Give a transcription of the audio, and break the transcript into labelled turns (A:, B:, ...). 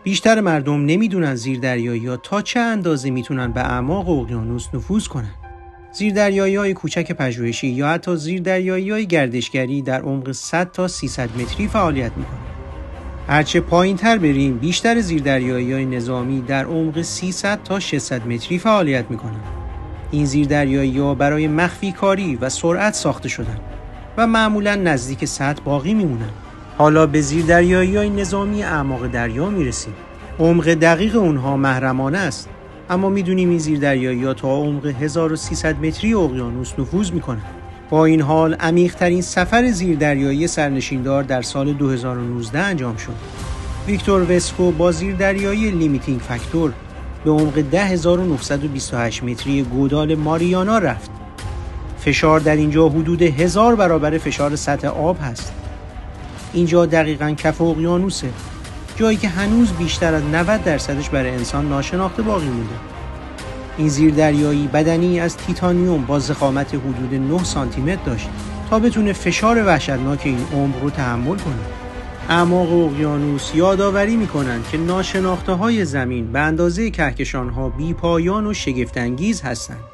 A: بیشتر مردم نمیدونن زیردریایی‌ها تا چه اندازه میتونن به اعماق اقیانوس نفوذ کنن. زیردریایی‌های کوچک پژوهشی یا حتی زیردریایی‌های گردشگری در عمق 100 تا 300 متری فعالیت میکنن. هرچه پایین‌تر بریم بیشتر زیردریایی‌های نظامی در عمق 300 تا 600 متری فعالیت میکنن. این زیردریایی‌ها برای مخفی کاری و سرعت ساخته شدن و معمولاً نزدیک سطح باقی میمونن. حالا به زیردریایی‌های نظامی اعماق دریا میرسیم. عمق دقیق اونها محرمانه است، اما میدونیم این زیردریایی‌ها تا عمق 1300 متری اقیانوس نفوذ میکنن. با این حال عمیق‌ترین سفر زیردریایی سرنشیندار در سال 2019 انجام شد. ویکتور وسکو با زیردریایی لیمیتینگ فاکتور به عمق 10928 متری گودال ماریانا رفت. فشار در اینجا حدود 1000 برابر فشار سطح آب هست. اینجا دقیقاً کف اقیانوسه، جایی که هنوز بیشتر از 90% برای انسان ناشناخته باقی مونده. این زیردریایی بدنی از تیتانیوم با ضخامت حدود 9 سانتی متر داشت تا بتونه فشار وحشتناک این عمق رو تحمل کنه. اعماق اقیانوس یادآوری میکنن که ناشناخته‌های زمین به اندازه کهکشان‌ها بی‌پایان و شگفت‌انگیز هستند.